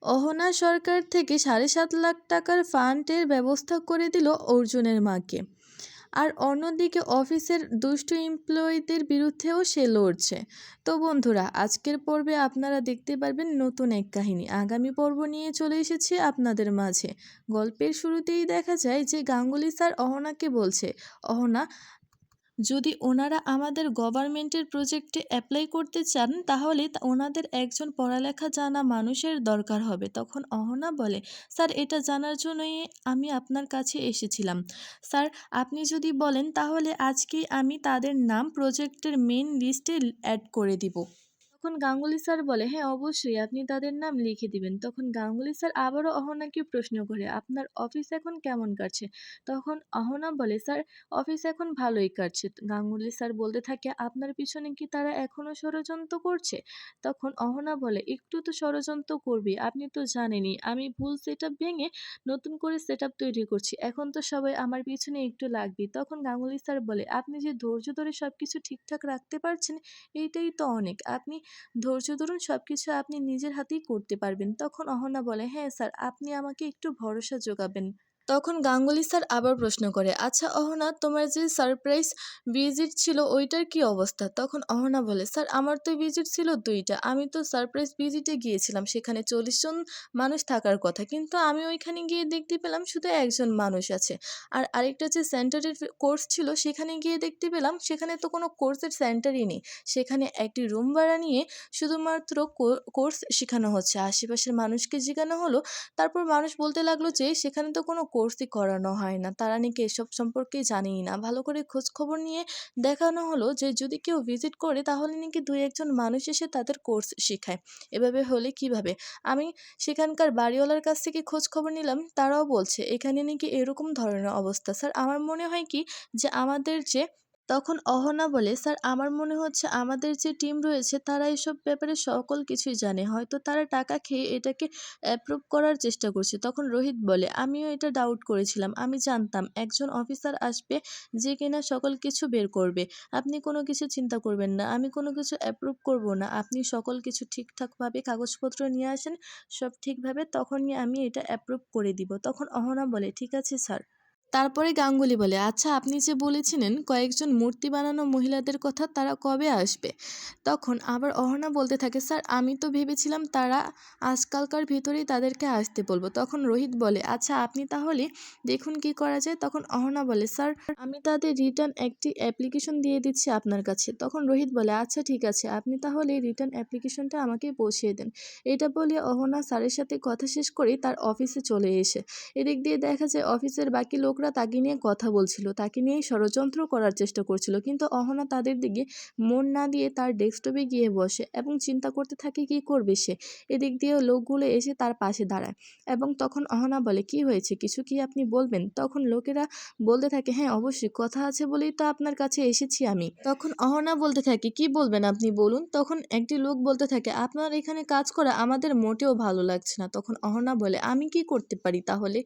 অহনা সরকার থেকে ৭.৫ লাখ টাকার ফান্ডের ব্যবস্থা করে দিল অর্জুনের মাকে। আর অন্যদিকে অফিসের দুষ্টু এমপ্লয়িদের বিরুদ্ধেও সে লড়ছে। তো বন্ধুরা, আজকের পর্বে আপনারা দেখতে পারবেন নতুন এক কাহিনী। আগামী পর্ব নিয়ে চলে এসেছি আপনাদের মাঝে। গল্পের শুরুতেই দেখা যায় যে গাঙ্গুলি স্যার অহনাকে বলছে, অহনা, যদি ওনারা আমাদের গভর্নমেন্টের প্রজেক্টে অ্যাপ্লাই করতে চান তাহলে ওনাদের একজন পড়ালেখা জানা মানুষের দরকার হবে। তখন অহনা বলে, স্যার, এটা জানার জন্যই আমি আপনার কাছে এসেছিলাম। স্যার, আপনি যদি বলেন তাহলে আজকেই আমি তাদের নাম প্রজেক্টের মেইন লিস্টে অ্যাড করে দিব। তখন গাঙ্গুলি স্যার বলে, হ্যাঁ, অবশ্যই আপনি তাদের নাম লিখে দিবেন। তখন গাঙ্গুলি স্যার আবারও অহনাকে প্রশ্ন করে, আপনার অফিস এখন কেমন কাটছে? তখন অহনা বলে, স্যার, অফিস এখন ভালোই কাটছে। গাঙ্গুলি স্যার বলতে থাকে, আপনার পিছনে কি তারা এখনো ষড়যন্ত্র করছে? তখন অহনা বলে, একটু তো ষড়যন্ত্র করবে, আপনি তো জানেনই আমি ভুল সেট ভেঙে নতুন করে সেট তৈরি করছি। এখন তো সবাই আমার পিছনে একটু লাগবে। তখন গাঙ্গুলি স্যার বলে, আপনি যে ধৈর্য ধরে সবকিছু ঠিকঠাক রাখতে পারছেন, এইটাই তো অনেক। আপনি ধৈর্য ধরুন, সবকিছু আপনি নিজের হাতেই করতে পারবেন। তখন অহনা বলে, হ্যাঁ স্যার, আপনি আমাকে একটু ভরসা যোগাবেন। তখন গাঙ্গুলি স্যার আবার প্রশ্ন করে, আচ্ছা অহনা, তোমার যে সারপ্রাইজ ভিজিট ছিল ওইটার কি অবস্থা? তখন অহনা বলে, স্যার, আমার তো ভিজিট ছিল 2টা। আমি তো সারপ্রাইজ ভিজিটে গিয়েছিলাম, সেখানে 40 জন মানুষ থাকার কথা, কিন্তু আমি ওইখানে গিয়ে দেখতে পেলাম শুধু একজন মানুষ আছে। আর আরেকটা যে সেন্টারের কোর্স ছিল সেখানে গিয়ে দেখতে পেলাম সেখানে তো কোনো কোর্সের সেন্টারই নেই। সেখানে একটি রুম ভাড়া নিয়ে শুধুমাত্র কোর্স শেখানো হচ্ছে। আশেপাশের মানুষকে জিজ্ঞানো হলো, তারপর মানুষ বলতে লাগলো যে সেখানে তো কোনো কোর্সই করানো হয় না, তারা নাকি এসব সম্পর্কে জানেই না। ভালো করে খোঁজ খবর নিয়ে দেখানো হলো যে যদি কেউ ভিজিট করে তাহলে নাকি 2-1 জন মানুষ এসে তাদের কোর্স শেখায়। এভাবে হলে কিভাবে? আমি সেখানকার বাড়িওয়ালার কাছ থেকে খোঁজ খবর নিলাম, তারাও বলছে এখানে নাকি এরকম ধরনের অবস্থা। স্যার, আমার মনে হয় কি যে আমাদের যে তখন অহনা বলে, স্যার, আমার মনে হচ্ছে আমাদের যে টিম রয়েছে তারা এসব ব্যাপারে সকল কিছুই জানে, হয়তো তারা টাকা খেয়ে এটাকে অ্যাপ্রুভ করার চেষ্টা করছে। তখন রোহিত বলে, আমিও এটা ডাউট করেছিলাম, আমি জানতাম একজন অফিসার আসবে যে কিনা সকল কিছু বের করবে। আপনি কোনো কিছু চিন্তা করবেন না, আমি কোনো কিছু অ্যাপ্রুভ করব না, আপনি সকল কিছু ঠিকঠাকভাবে কাগজপত্র নিয়ে আসেন, সব ঠিকভাবে, তখনই আমি এটা অ্যাপ্রুভ করে দিব। তখন অহনা বলে, ঠিক আছে স্যার। তারপরে গাঙ্গুলি বলে, আচ্ছা, আপনি যে বলেছিলেন কয়েকজন মূর্তি বানানো মহিলাদের কথা, তারা কবে আসবে? তখন আবার অহনা বলতে থাকে, স্যার, আমি তো ভেবেছিলাম তারা আজকালকার ভিতরেই তাদেরকে আসতে বলবো। তখন রোহিত বলে, আচ্ছা, আপনি তাহলে দেখুন কি করা যায়। তখন অহনা বলে, স্যার, আমি তাদের রিটার্ন একটি অ্যাপ্লিকেশন দিয়ে দিচ্ছি আপনার কাছে। তখন রোহিত বলে, আচ্ছা ঠিক আছে, আপনি তাহলে রিটার্ন অ্যাপ্লিকেশনটা আমাকে পৌঁছিয়ে দেন। এটা বলে অহনা স্যারের সাথে কথা শেষ করেই তার অফিসে চলে এসে এদিক দিয়ে দেখা যায় অফিসের বাকি লোকরা তাকে নিয়ে কথা বলছিল, তাকে নিয়েই ষড়যন্ত্র করার চেষ্টা করছিল, কিন্তু অহনা তাদের দিকে মন না দিয়ে তার ডেস্কটপে গিয়ে বসে এবং চিন্তা করতে থাকে কি করবে সে। এদিক দিয়ে লোকগুলো এসে তার পাশে দাঁড়ায় এবং তখন অহনা বলে, কি হয়েছে, কিছু কি আপনি বলবেন? তখন লোকেরা বলতে থাকে, হ্যাঁ অবশ্যই, কথা আছে বলেই তো আপনার কাছে এসেছি আমি। তখন অহনা বলতে থাকে, কি বলবেন আপনি বলুন। তখন একটি লোক বলতে থাকে, আপনার এখানে কাজ করা আমাদের মোটেও ভালো লাগছে না। তখন অহনা বলে, আমি কি করতে পারি তাহলে?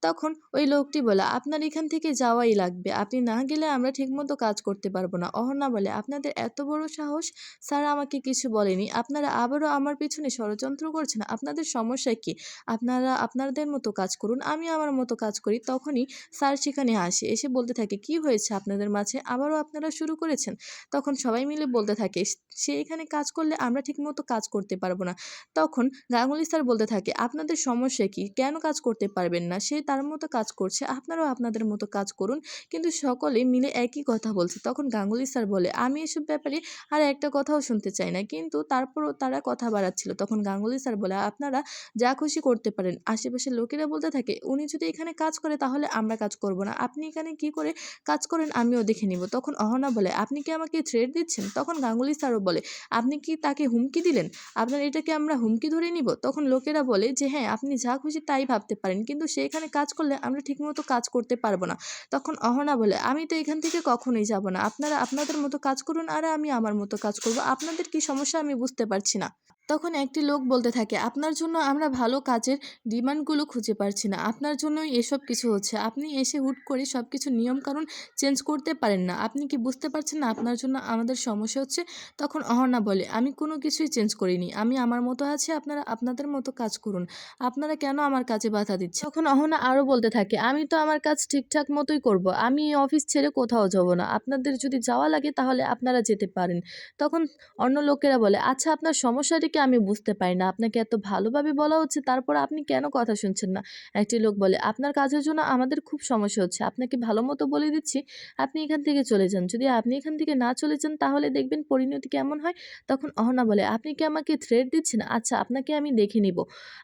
তখন ওই লোকটি বলে, আপনার এখান থেকে যাওয়াই লাগবে, আপনি না গেলে আমরা ঠিকমতো কাজ করতে পারবো না। অহনা বলে, আপনাদের এত বড় সাহস, স্যার আমাকে কিছু বলেনি, আপনারা আবারও আমার পিছনে ষড়যন্ত্র করছেন, আপনাদের সমস্যা কি? আপনারা আপনাদের মতো কাজ করুন, আমি আমার মতো কাজ করি। তখনই স্যার সেখানে আসে, এসে বলতে থাকে, কি হয়েছে আপনাদের মাঝে, আবারও আপনারা শুরু করেছেন? তখন সবাই মিলে বলতে থাকে, সে এখানে কাজ করলে আমরা ঠিকমতো কাজ করতে পারবো না। তখন গাঙ্গুলি স্যার বলতে থাকে, আপনাদের সমস্যা কি, কেন কাজ করতে পারবেন না? সে তার মতো কাজ করছে, আপনারাও আপনাদের মতো কাজ করুন। কিন্তু সকলে মিলে একই কথা বলছে। তখন গাঙ্গুলি স্যার বলে, আমি এসব ব্যাপারে আর একটা কথাও শুনতে চাই না, কিন্তু তারপরও তারা কথা বাড়াচ্ছিল। তখন গাঙ্গুলি স্যার বলে, আপনারা যা খুশি করতে পারেন। আশেপাশের লোকেরা বলতে থাকে, উনি যদি এখানে কাজ করে তাহলে আমরা কাজ করব না, আপনি এখানে কি করে কাজ করেন আমিও দেখে নিব। তখন অহনা বলে, আপনি কি আমাকে থ্রেট দিচ্ছেন? তখন গাঙ্গুলি স্যারও বলে, আপনি কি তাকে হুমকি দিলেন? আপনার এটাকে আমরা হুমকি ধরে নিব? তখন লোকেরা বলে যে, হ্যাঁ, আপনি যা খুশি তাই ভাবতে পারেন, কিন্তু সে এখানে কাজ করলে আমরা ঠিকমতো কাজ করতে পারবো না। তখন অহনা বলে, আমি তো এখান থেকে কখনোই যাব না, আপনারা আপনাদের মতো কাজ করুন আর আমি আমার মতো কাজ করব, আপনাদের কি সমস্যা আমি বুঝতে পারছি না। তখন একটি লোক বলতে থাকে, আপনার জন্য আমরা ভালো কাজের ডিমান্ডগুলো খুঁজে পারছি না, আপনার জন্যই এসব কিছু হচ্ছে। আপনি এসে হুট করে সব কিছু নিয়মকানুন চেঞ্জ করতে পারেন না, আপনি কি বুঝতে পারছেন না আপনার জন্য আমাদের সমস্যা হচ্ছে? তখন অহনা বলে, আমি কোনো কিছুই চেঞ্জ করিনি, আমি আমার মতো আছি, আপনারা আপনাদের মতো কাজ করুন, আপনারা কেন আমার কাজে বাধা দিচ্ছেন? তখন অহনা আরও বলতে থাকে, আমি তো আমার কাজ ঠিকঠাক মতোই করব, আমি এই অফিস ছেড়ে কোথাও যাব না, আপনাদের যদি যাওয়া লাগে তাহলে আপনারা যেতে পারেন। তখন অন্য লোকেরা বলে, আচ্ছা আপনার সমস্যাটি কি আমি বুঝতে পারি না, আপনাকে এত ভালোভাবে বলা হচ্ছে তারপর আপনি কেন কথা শুনছেন না? একটি লোক বলে, আপনার কাজের জন্য আমাদের খুব সমস্যা হচ্ছে, আপনাকে ভালো মতো বলে দিচ্ছি, আপনি এখান থেকে চলে যান, যদি আপনি এখান থেকে না চলে যান তাহলে দেখবেন পরিণতি কেমন হয়। তখন অহনা বলে, আপনি কি আমাকে থ্রেট দিচ্ছেন? আচ্ছা আপনাকে আমি দেখে নিব,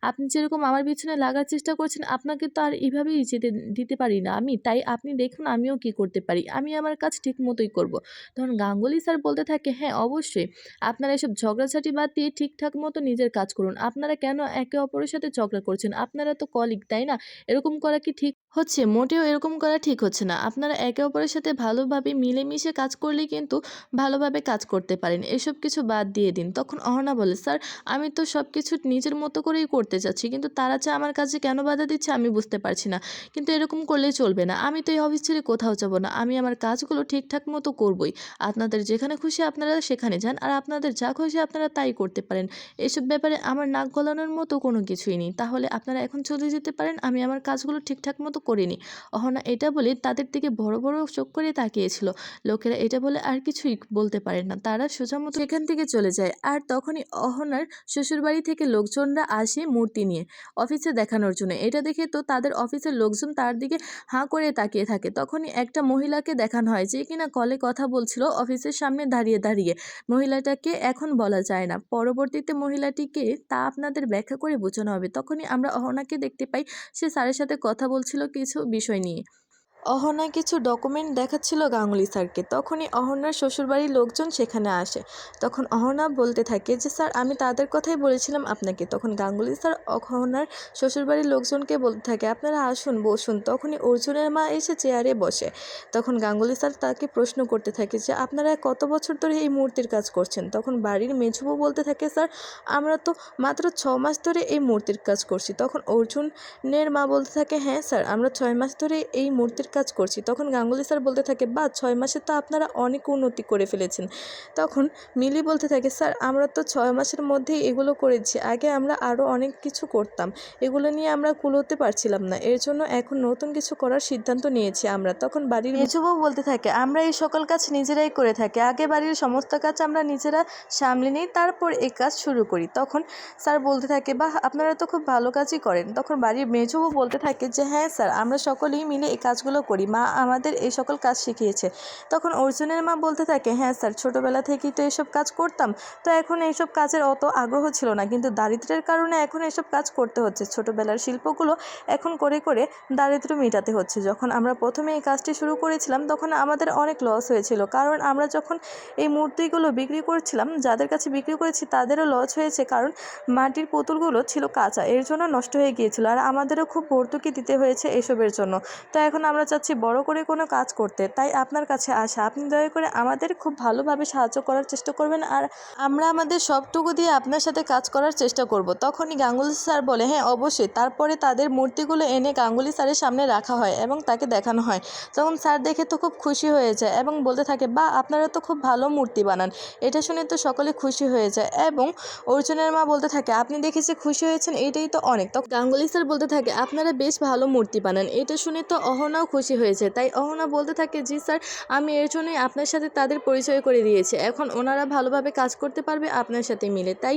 আপনি যেরকম আমার পিছনে লাগার চেষ্টা করছেন আপনাকে তো আর এইভাবেই যেতে দিতে পারি না আমি, তাই আপনি দেখুন আমিও কি করতে পারি, আমি আমার কাজ ঠিক মতোই করব। তখন গাঙ্গুলি স্যার বলতে থাকে, হ্যাঁ অবশ্যই, আপনারা এসব ঝগড়াঝাটি বাদ দিয়ে ঠিকঠাক মতো নিজের কাজ করুন, আপনারা কেন একে অপরের সাথে ঝগড়া করছেন? আপনারা তো কলিগ, তাই না? এরকম করা কি ঠিক হচ্ছে? মোটেও এরকম করা ঠিক হচ্ছে না, আপনারা একে অপরের সাথে ভালোভাবে মিলেমিশে কাজ করলেই কিন্তু ভালোভাবে কাজ করতে পারেন, এসব কিছু বাদ দিয়ে দিন। তখন অহনা বলে, স্যার আমি তো সব কিছু নিজের মতো করেই করতে চাচ্ছি, কিন্তু তারা যে আমার কাজে কেন বাধা দিচ্ছে আমি বুঝতে পারছি না, কিন্তু এরকম করলে চলবে না, আমি তো এই অফিস ছেড়ে কোথাও যাব না, আমি আমার কাজগুলো ঠিকঠাক মতো করবই, আপনাদের যেখানে খুশি আপনারা সেখানে যান, আর আপনাদের যা খুশি আপনারা তাই করতে পারেন, এসব ব্যাপারে আমার নাক গলানোর মতো কোনো কিছুই নেই, তাহলে আপনারা এখন চলে যেতে পারেন, আমি আমার কাজগুলো ঠিকঠাক মতো করিনি। অহনা এটা বলে তাদের দিকে বড় বড় চোখ করে তাকিয়েছিল। লোকেরা এটা বলে আর কিছুই বলতে পারে না, তারা সোজা মতো সেখান থেকে চলে যায়। আর তখনই অহনার শ্বশুরবাড়ি থেকে লোকজনরা আসে মূর্তি নিয়ে অফিসে দেখানোর জন্য। এটা দেখে তো তাদের অফিসের লোকজন তার দিকে হাঁ করে তাকিয়ে থাকে। তখনই একটা মহিলাকে দেখানো হয় যে কিনা কলে কথা বলছিল অফিসের সামনে দাঁড়িয়ে দাঁড়িয়ে। মহিলাটাকে এখন বলা যায় না, পরবর্তীতে মহিলাটিকে তা আপনাদের ব্যাখ্যা করে বোঝানো হবে। তখনই আমরা অহনাকে দেখতে পাই, সে স্যারের সাথে কথা বলছিল কিছু বিষয় নিয়ে। অহনা কিছু ডকুমেন্ট দেখাচ্ছিল গাঙ্গুলি স্যারকে। তখনই অহনার শ্বশুরবাড়ির লোকজন সেখানে আসে। তখন অহনা বলতে থাকে যে, স্যার আমি তাদের কথাই বলেছিলাম আপনাকে। তখন গাঙ্গুলি স্যার অহনার শ্বশুরবাড়ির লোকজনকে বলতে থাকে, আপনারা আসুন বসুন। তখনই অর্জুনের মা এসে চেয়ারে বসে। তখন গাঙ্গুলি স্যার তাকে প্রশ্ন করতে থাকে যে, আপনারা কত বছর ধরে এই মূর্তির কাজ করছেন? তখন বাড়ির মেঝবউ বলতে থাকে, স্যার আমরা তো মাত্র 6 মাস ধরে এই মূর্তির কাজ করছি। তখন অর্জুনের মা বলতে থাকে, হ্যাঁ স্যার আমরা 6 মাস ধরে এই মূর্তির কাজ করছি। তখন গাঙ্গুলি স্যার বলতে থাকে, বাহ 6 মাসে তো আপনারা অনেক উন্নতি করে ফেলেছেন। তখন মিলি বলতে থাকে, স্যার আমরা তো 6 মাসের মধ্যেই এগুলো করেছি, আগে আমরা আরও অনেক কিছু করতাম, এগুলো নিয়ে আমরা কুলোতে পারছিলাম না, এর জন্য এখন নতুন কিছু করার সিদ্ধান্ত নিয়েছি আমরা। তখন বাড়ির মেজবউ বলতে থাকে, আমরা এই সকল কাজ নিজেরাই করে থাকি, আগে বাড়ির সমস্ত কাজ আমরা নিজেরা সামলে নিই, তারপর এই কাজ শুরু করি। তখন স্যার বলতে থাকে, বাহ আপনারা তো খুব ভালো কাজই করেন। তখন বাড়ির মেজবউ বলতে থাকে যে, হ্যাঁ স্যার আমরা সকলেই মিলে এই কাজগুলো করি, মা আমাদের এই সকল কাজ শিখিয়েছে। তখন অর্জুনের মা বলতে থাকে, হ্যাঁ স্যার ছোটোবেলা থেকেই তো এসব কাজ করতাম, তো এখন এইসব কাজের অত আগ্রহ ছিল না, কিন্তু দারিদ্র্যের কারণে এখন এসব কাজ করতে হচ্ছে, ছোটোবেলার শিল্পগুলো এখন করে করে দারিদ্র্য মেটাতে হচ্ছে। যখন আমরা প্রথমে এই কাজটি শুরু করেছিলাম তখন আমাদের অনেক লস হয়েছিল, কারণ আমরা যখন এই মূর্তিগুলো বিক্রি করছিলাম যাদের কাছে বিক্রি করেছি তাদেরও লস হয়েছে, কারণ মাটির পুতুলগুলো ছিল কাঁচা, এর জন্য নষ্ট হয়ে গিয়েছিল, আর আমাদেরও খুব ভর্তুকি দিতে হয়েছে এসবের জন্য। তো এখন আমরা চাচ্ছি বড় করে কোনো কাজ করতে, তাই আপনার কাছে আসা, আপনি দয়া করে আমাদের খুব ভালোভাবে সাহায্য করার চেষ্টা করবেন, আর আমরা আমাদের সবটুকু দিয়ে আপনার সাথে কাজ করার চেষ্টা করব। তখনই গাঙ্গুলি স্যার বলে, হ্যাঁ অবশ্যই। তারপরে তাদের মূর্তিগুলো এনে গাঙ্গুলি স্যারের সামনে রাখা হয় এবং তাকে দেখানো হয়। তখন স্যার দেখে তো খুব খুশি হয়ে যায় এবং বলতে থাকে, বা আপনারা তো খুব ভালো মূর্তি বানান। এটা শুনে তো সকলে খুশি হয়ে যায় এবং অর্জুনের মা বলতে থাকে, আপনি দেখেছি খুশি হয়েছেন, এইটাই তো অনেক। তখন গাঙ্গুলি স্যার বলতে থাকে, আপনারা বেশ ভালো মূর্তি বানান। এটা শুনে তো অহনাও খুশি হয়েছে, তাই অহনা বলতে থাকে, জি স্যার আমি এর জন্যই আপনার সাথে তাদের পরিচয় করে দিয়েছি, এখন ওনারা ভালোভাবে কাজ করতে পারবে আপনার সাথে মিলে, তাই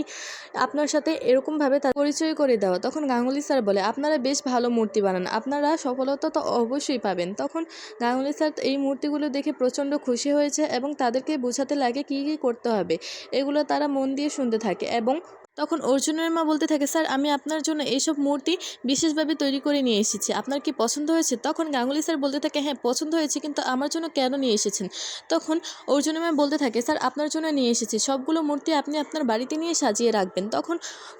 আপনার সাথে এরকমভাবে তার পরিচয় করে দেওয়া। তখন গাঙ্গুলি স্যার বলে, আপনারা বেশ ভালো মূর্তি বানান, আপনারা সফলতা তো অবশ্যই পাবেন। তখন গাঙ্গুলি স্যার এই মূর্তিগুলো দেখে প্রচণ্ড খুশি হয়েছে এবং তাদেরকে বোঝাতে লাগে কী কী করতে হবে, এগুলো তারা মন দিয়ে শুনতে থাকে। এবং তখন অর্জুনের মা বলতে থাকে, স্যার আমি আপনার জন্য এইসব মূর্তি বিশেষভাবে তৈরি করে নিয়ে এসেছি, আপনার কি পছন্দ হয়েছে? তখন গাঙ্গুলি স্যার বলতে থাকে, হ্যাঁ পছন্দ হয়েছে, কিন্তু আমার জন্য কেন নিয়ে এসেছেন? তখন অর্জুনের মা বলতে থাকে, স্যার আপনার জন্য নিয়ে এসেছি, সবগুলো মূর্তি আপনি আপনার বাড়িতে নিয়ে সাজিয়ে রাখবেন। তখন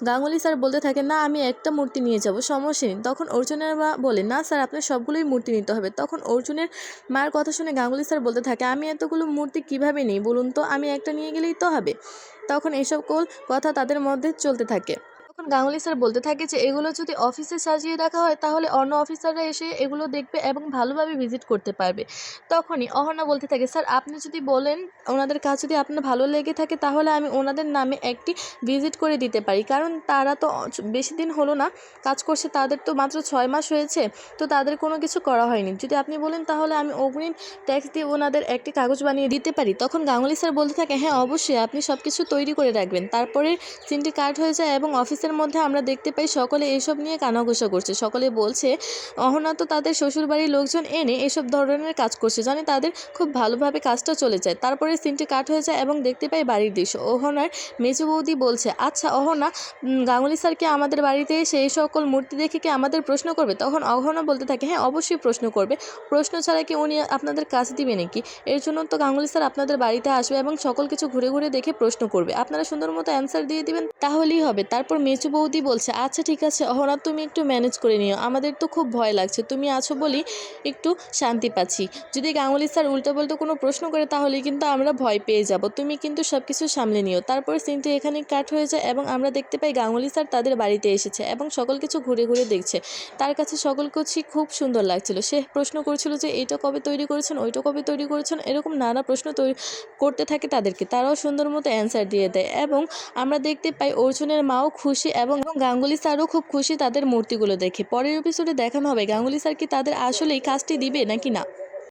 গাঙ্গুলি স্যার বলতে থাকে, না আমি একটা মূর্তি নিয়ে যাব, সমস্যা নেই। তখন অর্জুনের মা বলে, না স্যার আপনার সবগুলোই মূর্তি নিতে হবে। তখন অর্জুনের মার কথা শুনে গাঙ্গুলি স্যার বলতে থাকে, আমি এতগুলো মূর্তি কিভাবে নিই বলুন তো, আমি একটা নিয়ে গেলেই তো হবে। তখন এই সকল কথা তাদের মধ্যে চলতে থাকে। তখন গাঙ্গুলি স্যার বলতে থাকে যে এগুলো যদি অফিসে সাজিয়ে রাখা হয় তাহলে অন্য অফিসাররা এসে এগুলো দেখবে এবং ভালোভাবে ভিজিট করতে পারবে। তখনই অহনা বলতে থাকে, স্যার আপনি যদি বলেন ওনাদের কাজ যদি আপনার ভালো লেগে থাকে তাহলে আমি ওনাদের নামে একটি ভিজিট করে দিতে পারি, কারণ তারা তো বেশি দিন হলো না কাজ করছে, তাদের তো মাত্র 6 মাস হয়েছে, তো তাদের কোনো কিছু করা হয়নি। যদি আপনি বলেন তাহলে আমি অগ্রিম ট্যাক্স দিয়ে ওনাদের একটি কাগজ বানিয়ে দিতে পারি। তখন গাঙ্গুলি স্যার বলতে থাকে, হ্যাঁ অবশ্যই আপনি সব কিছু তৈরি করে রাখবেন। তারপরে সিনটি কাট হয়ে যায় এবং অফিসের মধ্যে আমরা দেখতে পাই সকলে এসব নিয়ে কানাঘুষা করছে। সকলে বলছে অহনা তো তাদের শ্বশুরবাড়ির লোকজন এনে এসব ধরনের কাজ করছে, জানে তাদের খুব ভালোভাবে কাজটা চলে যায়। তারপরে সিনটি কাট হয়ে যায় এবং দেখতে পাই বাড়ির দৃশ্য। অহনার মেজো বৌদি বলছে, আচ্ছা অহনা, গাঙ্গুলি স্যার কি আমাদের বাড়িতে এসে এই সকল মূর্তি দেখে কি আমাদের প্রশ্ন করবে? তখন অহনা বলতে থাকে, হ্যাঁ অবশ্যই প্রশ্ন করবে, প্রশ্ন ছাড়া কি উনি আপনাদের কাজ দিবে নাকি? এর জন্য তো গাঙ্গুলি স্যার আপনাদের বাড়িতে আসবে এবং সকল কিছু ঘুরে ঘুরে দেখে প্রশ্ন করবে, আপনারা সুন্দর মতো অ্যান্সার দিয়ে দিবেন তাহলেই হবে। তারপর মেচু বৌদি বলছে, আচ্ছা ঠিক আছে অহনা, তুমি একটু ম্যানেজ করে নিও, আমাদের তো খুব ভয় লাগছে, তুমি আছো বলি একটু শান্তি পাচ্ছি। যদি গাঙ্গুলি স্যার উল্টোপাল্টা কোনো প্রশ্ন করে তাহলে কিন্তু আমরা ভয় পেয়ে যাব, তুমি কিন্তু সব কিছু সামলে নিও। তারপর সিনটি এখানে কাট হয়ে যায় এবং আমরা দেখতে পাই গাঙ্গুলি স্যার তাদের বাড়িতে এসেছে এবং সকল কিছু ঘুরে ঘুরে দেখছে। তার কাছে সকল কিছু খুব সুন্দর লাগছিল। সে প্রশ্ন করছিল যে এইটা কবে তৈরি করেছেন, ওইটা কবে তৈরি করেছেন, এরকম নানা প্রশ্ন তৈরি করতে থাকে তাদেরকে। তারাও সুন্দর মতো অ্যান্সার দিয়ে দেয় এবং আমরা দেখতে পাই অর্জুনের মাও খুশি এবং গাঙ্গুলি স্যারও খুব খুশি তাদের মূর্তিগুলো দেখে। পরের এপিসোডে দেখানো হবে গাঙ্গুলি স্যার কি তাদের আসলেই কাজটি দিবে নাকি না।